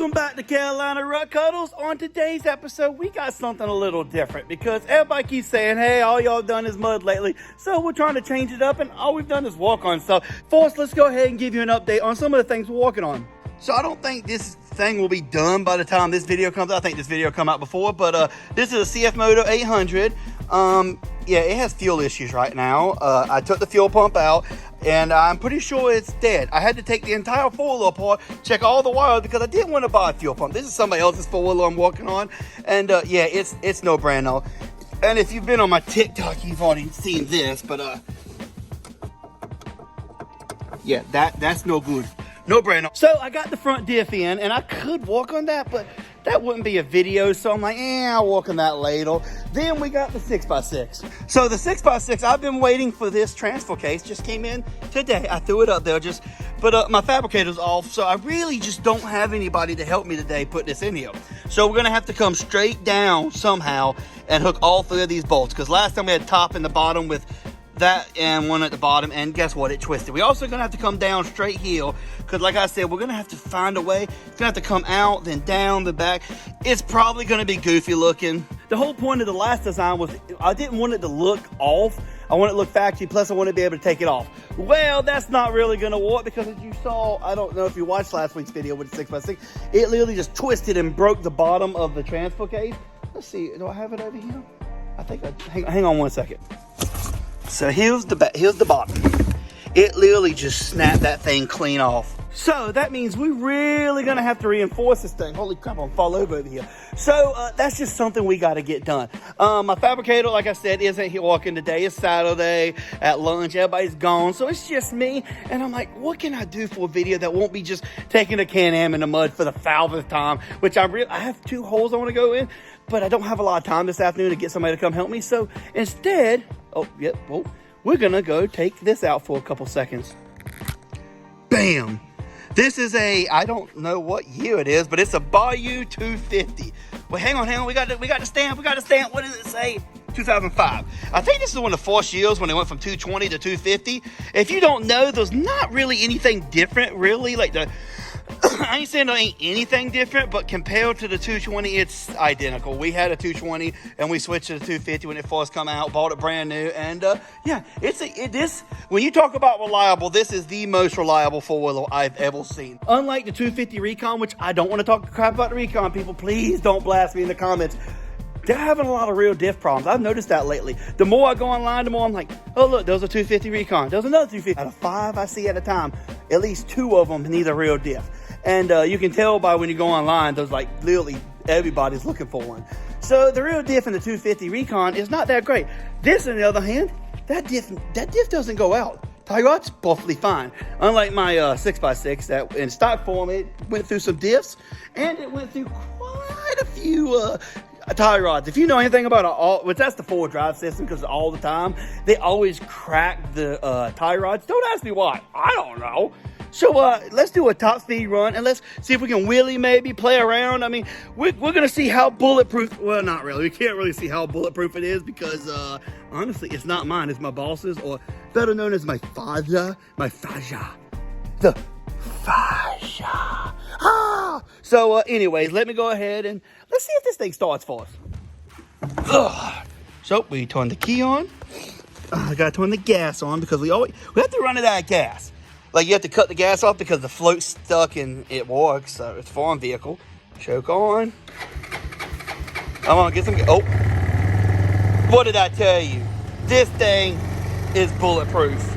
Welcome back to Carolina Rut Cuddles. On today's episode, we got something a little different because everybody keeps saying, hey, all y'all done is mud lately. So we're trying to change it up, and all we've done is walk on stuff. First, let's go ahead and give you an update on some of the things we're walking on. So I don't think this thing will be done by the time this video comes out. I think this video come out before, but this is a cfmoto 800. Yeah, it has fuel issues right now. I took the fuel pump out, and I'm pretty sure it's dead. I had to take the entire four-wheeler apart, check all the wires, because I didn't want to buy a fuel pump. This is somebody else's four-wheeler I'm working on, and yeah, it's no brand no. And if you've been on my TikTok, you've already seen this, but yeah, that's no good. No brand. So I got the front diff in, and I could walk on that, but that wouldn't be a video. So I'm like, I'll walk on that later. Then we got the 6x6. So the 6x6, I've been waiting for this transfer case. Just came in today. I threw it up there but my fabricator's off. So I really just don't have anybody to help me today put this in here. So we're gonna have to come straight down somehow and hook all three of these bolts. Because last time we had top and the bottom with that and one at the bottom, and guess what, it twisted. We also gonna have to come down straight here because like I said, we're gonna have to find a way. It's gonna have to come out, then down the back. It's probably gonna be goofy looking. The whole point of the last design was I didn't want it to look off. I want it to look factory, plus I want to be able to take it off. Well, that's not really gonna work because as you saw, I don't know if you watched last week's video with the 6x6, it literally just twisted and broke the bottom of the transfer case. Let's see, do I have it over here? I think hang on one second. So here's the back, here's the bottom. It literally just snapped that thing clean off. So that means we're really gonna have to reinforce this thing. Holy crap, I'm fall over here. So that's just something we gotta get done. My fabricator, like I said, isn't here working today. It's Saturday at lunch, everybody's gone. So it's just me, and I'm like, what can I do for a video that won't be just taking a Can-Am in the mud for the 1,000th time, which I have 2 holes I wanna go in, but I don't have a lot of time this afternoon to get somebody to come help me. So instead, we're gonna go take this out for a couple seconds. Bam! This is I don't know what year it is, but it's a Bayou 250. Well, hang on, we got the stamp, What does it say? 2005. I think this is one of the first years when they went from 220 to 250. If you don't know, there's not really anything different, really. Like I ain't saying there ain't anything different, but compared to the 220, it's identical. We had a 220 and we switched to the 250 when it first come out, bought it brand new, and yeah, this when you talk about reliable, this is the most reliable four-wheeler I've ever seen. Unlike the 250 Recon, which I don't want to talk crap about the Recon, people, please don't blast me in the comments. They're having a lot of real diff problems. I've noticed that lately. The more I go online, the more I'm like, oh look, there's a 250 Recon. There's another 250. Out of 5 I see at a time, at least 2 of them need a real diff. And you can tell by when you go online, there's like literally everybody's looking for one. So the real diff in the 250 Recon is not that great. This, on the other hand, that diff doesn't go out. Tie rod's perfectly fine. Unlike my 6x6 that in stock form, it went through some diffs and it went through quite a few tie rods. If you know anything about that's the 4-drive system, because all the time they always crack the tie rods. Don't ask me why. I don't know. So let's do a top speed run and let's see if we can wheelie, maybe play around. I mean, we're gonna see how bulletproof. Well, not really. We can't really see how bulletproof it is because honestly, it's not mine. It's my boss's, or better known as my father, the Faja. So anyways, let me go ahead and let's see if this thing starts for us. So we turn the key on. I gotta turn the gas on because we have to run it out of gas. Like you have to cut the gas off because the float's stuck and it works. So it's a farm vehicle. Choke on. Come on, get some. Oh, what did I tell you? This thing is bulletproof.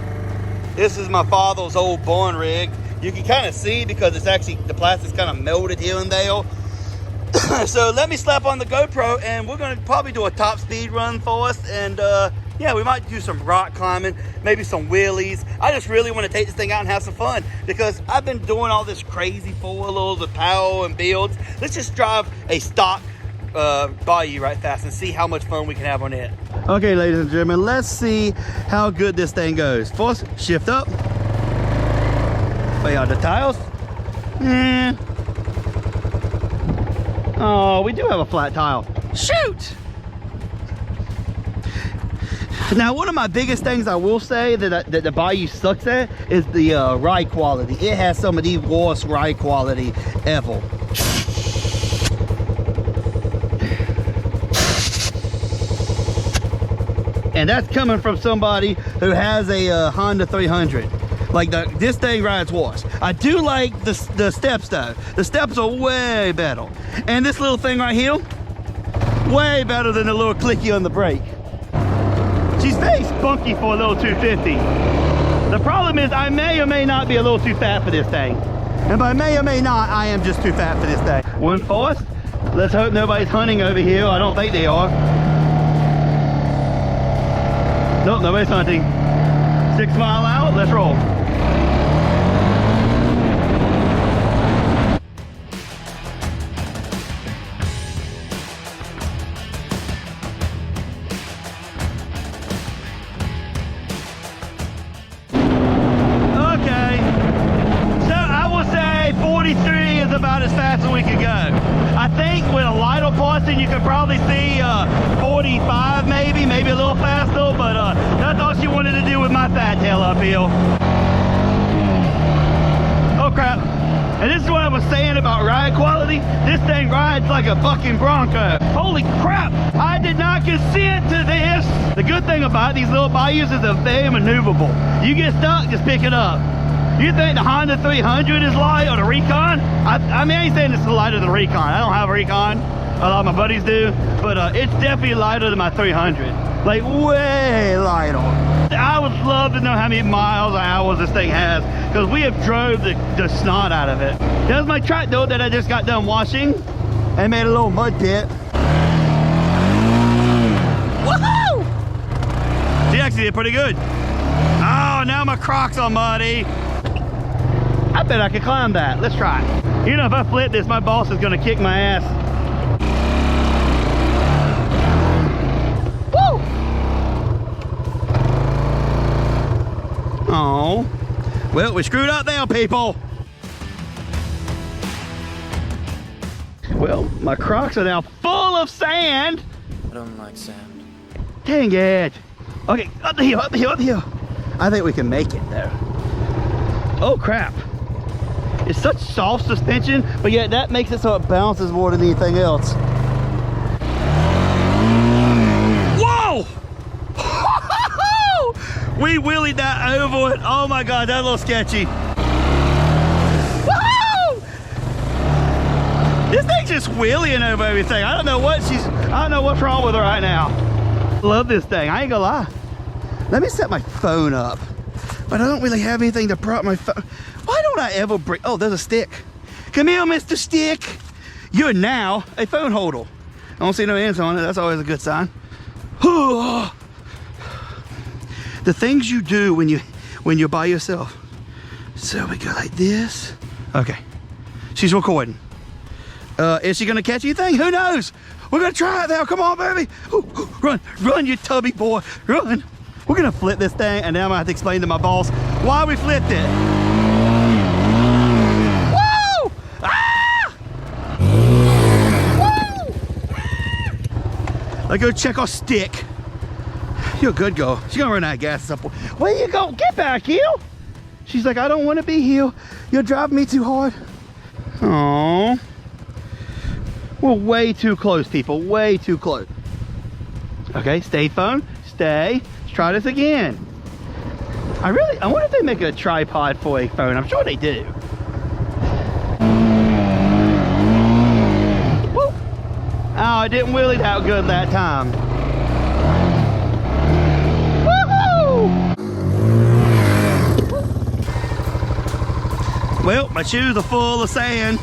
This is my father's old barn rig. You can kind of see because it's actually, the plastic's kind of melted here and there. So let me slap on the GoPro and we're going to probably do a top speed run for us. And yeah, we might do some rock climbing, maybe some wheelies. I just really want to take this thing out and have some fun because I've been doing all this crazy four-wheelers with power and builds. Let's just drive a stock Bayou right fast and see how much fun we can have on it. Okay, ladies and gentlemen, let's see how good this thing goes. First, shift up. Play out the tiles. Oh, we do have a flat tile. Shoot! Now, one of my biggest things I will say that the Bayou sucks at is the ride quality. It has some of the worst ride quality ever. And that's coming from somebody who has a Honda 300. Like this thing rides worse. I do like the steps though. The steps are way better. And this little thing right here, way better than the little clicky on the brake. She's very spunky for a little 250. The problem is I may or may not be a little too fat for this thing. And by may or may not, I am just too fat for this thing. One forced. Let's hope nobody's hunting over here. I don't think they are. Nope, nobody's hunting. 6 mile out, let's roll. About as fast as we could go. I think with a lighter portion you could probably see 45 maybe a little faster, but that's all she wanted to do with my fat tail uphill. Oh crap. And this is what I was saying about ride quality. This thing rides like a fucking Bronco. Holy crap, I did not consent to this. The good thing about these little Bayous is they're very maneuverable. You get stuck, just pick it up. You think the Honda 300 is light or the Recon? I mean, I ain't saying it's lighter than the Recon. I don't have a Recon. A lot of my buddies do. But it's definitely lighter than my 300. Like, way lighter. I would love to know how many miles or hours this thing has, because we have drove the snot out of it. There's my track though that I just got done washing and made a little mud pit. Woohoo! She actually did pretty good. Oh, now my Crocs are muddy. I bet I could climb that. Let's try. You know, if I flip this, my boss is gonna kick my ass. Woo! Oh, well, we screwed up there, people. Well, my Crocs are now full of sand. I don't like sand. Dang it. Okay, up the hill, up the hill, up the hill. I think we can make it though. Oh crap. It's such soft suspension, but yet that makes it so it bounces more than anything else. Whoa! We wheelied that over it. Oh my God, that's a little sketchy. Woo! This thing's just wheeling over everything. I don't know what's wrong with her right now. Love this thing, I ain't gonna lie. Let me set my phone up, but I don't really have anything to prop my phone. Why don't I ever bring, oh, there's a stick. Come here, Mr. Stick. You're now a phone holder. I don't see no ends on it, that's always a good sign. The things you do when you're by yourself. So we go like this. Okay, she's recording. Is she gonna catch anything? Who knows? We're gonna try it now, come on, baby. Run, run, you tubby boy, run. We're gonna flip this thing, and now I'm gonna have to explain to my boss why we flipped it. Woo! Ah! Woo! Let's go check our stick. You're a good girl. She's gonna run out of gas at some point. Where you go? Get back here. She's like, I don't want to be here. You're driving me too hard. Oh, we're way too close, people. Way too close. Okay, stay phone. Stay. Let's try this again. I wonder if they make a tripod for a phone. I'm sure they do. Woo! Oh, I didn't wheel it out good that time. Woohoo! Well, my shoes are full of sand.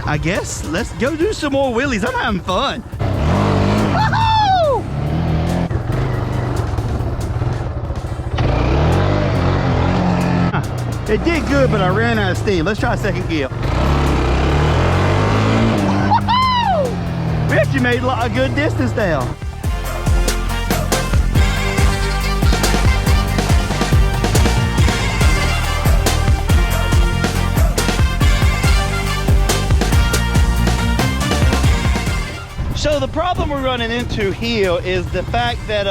I guess let's go do some more wheelies. I'm having fun. It did good, but I ran out of steam. Let's try second gear. We actually made a good distance down. So the problem we're running into here is the fact that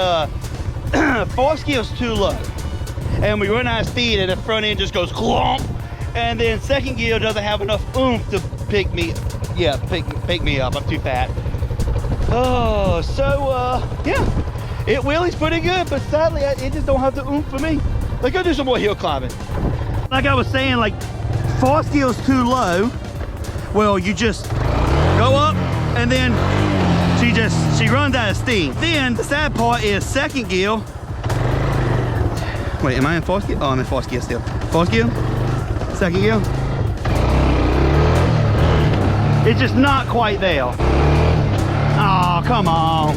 fourth gear is too low. And we run out of speed and the front end just goes clomp, and then second gear doesn't have enough oomph to pick me up. I'm too fat. Oh, so, yeah, it wheelies pretty good, but sadly, it just don't have the oomph for me. Like, go do some more hill climbing. Like I was saying, like, first gear's too low. Well, you just go up, and then she runs out of steam. Then, the sad part is second gear. Wait, am I in fourth gear? Oh, I'm in fourth gear still. Fourth gear, second gear. It's just not quite there. Oh, come on.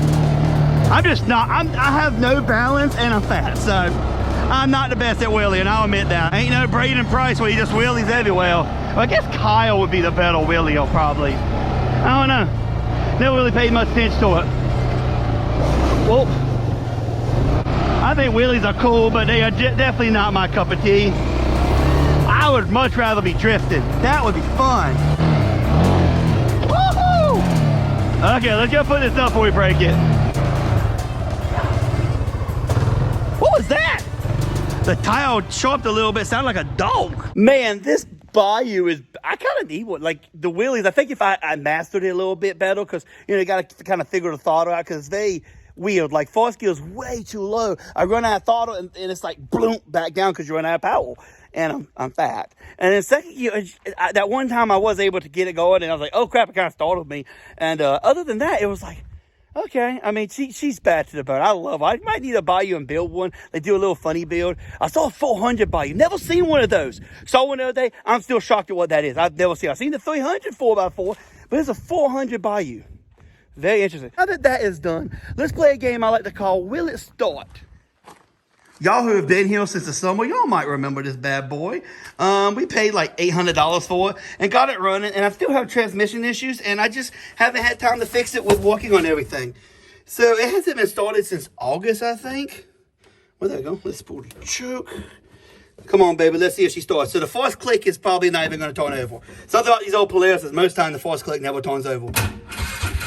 I'm just not, I have no balance and I'm fat, so I'm not the best at wheeling, I'll admit that. Ain't no Braden Price where he just wheelies everywhere. Well, I guess Kyle would be the better wheelie, probably. I don't know. Never really paid much attention to it. Well, I think wheelies are cool, but they are definitely not my cup of tea. I would much rather be drifting. That would be fun. Woohoo! Okay, let's go put this up before we break it. What was that? The tire chopped a little bit, sounded like a dog. Man, this Bayou is, I kind of need one. Like the wheelies, I think if I mastered it a little bit better, because, you know, you got to kind of figure the throttle out, because they weird. Like first gear is way too low. I run out of throttle and it's like bloom back down because you run out of power. And I'm fat. And then second gear, that one time I was able to get it going, and I was like, oh crap, it kind of startled me. And other than that, it was like, okay. I mean, she's bad to the bone. I love her. I might need to buy you and build one. They do a little funny build. I saw a 400 Bayou. Never seen one of those. Saw one the other day. I'm still shocked at what that is. I've never seen. I've seen the 300 4x4, but it's a 400 Bayou. Very interesting. Now that that is done, let's play a game I like to call Will It Start? Y'all who have been here since the summer, y'all might remember this bad boy. We paid like $800 for it and got it running, and I still have transmission issues, and I just haven't had time to fix it with working on everything. So it hasn't been started since August, I think. Well, there we go. Let's pull the choke. Come on, baby. Let's see if she starts. So the first click is probably not even going to turn over. Something about these old Polaris is most time the first click never turns over.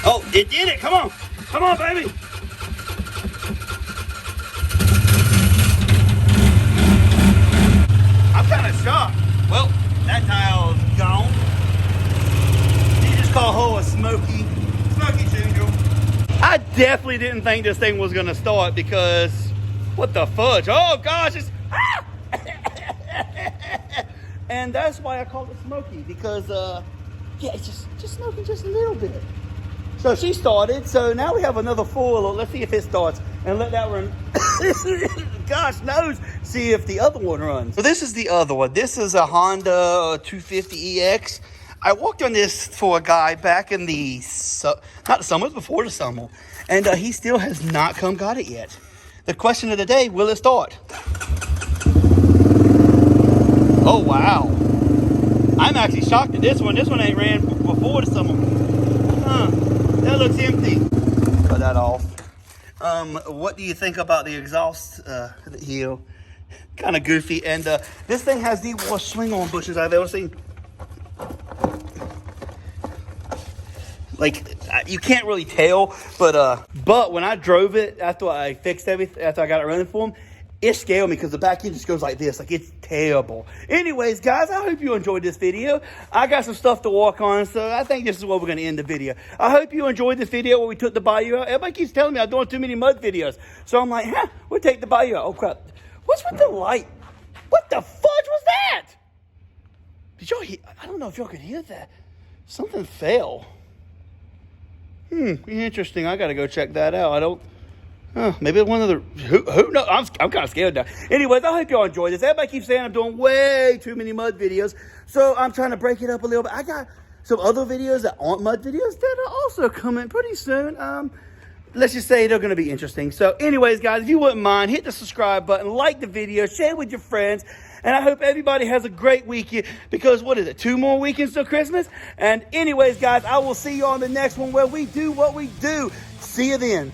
Oh, it did it. Come on. Come on, baby. I'm kind of shocked. Well, that tile's gone. You just call her a smoky ginger. I definitely didn't think this thing was going to start because, what the fudge? Oh, gosh. It's, ah! And that's why I called it smoky, because, yeah, it's just smoking just a little bit. So she started, so now we have another Fourwheeler. Let's see if it starts and let that run. Gosh knows, see if the other one runs. So this is the other one. This is a Honda 250EX. I worked on this for a guy back in the, not the summer, before the summer. And he still has not come got it yet. The question of the day, will it start? Oh, wow. I'm actually shocked at this one. This one ain't ran before the summer. Huh. That looks empty. Cut that off. What do you think about the exhaust heel? Kind of goofy. And this thing has the worst swing-on bushes I've ever seen. Like, you can't really tell, but when I drove it after I fixed everything, after I got it running for him, it scared me because the back end just goes like this. Like, it's terrible. Anyways, guys, I hope you enjoyed this video. I got some stuff to work on, so I think this is where we're going to end the video. I hope you enjoyed this video where we took the Bayou out. Everybody keeps telling me I'm doing too many mud videos. So I'm like, we'll take the Bayou out. Oh, crap. What's with the light? What the fudge was that? Did y'all hear? I don't know if y'all could hear that. Something fell. Interesting. I got to go check that out. I don't... maybe one of the, who knows? I'm kind of scared now. Anyways, I hope y'all enjoyed this. Everybody keeps saying I'm doing way too many mud videos, so I'm trying to break it up a little bit. I got some other videos that aren't mud videos that are also coming pretty soon. Let's just say they're going to be interesting. So anyways, guys, if you wouldn't mind, hit the subscribe button, like the video, share with your friends, and I hope everybody has a great weekend, because what is it, 2 more weekends till Christmas? And anyways, guys, I will see you on the next one where we do what we do. See you then.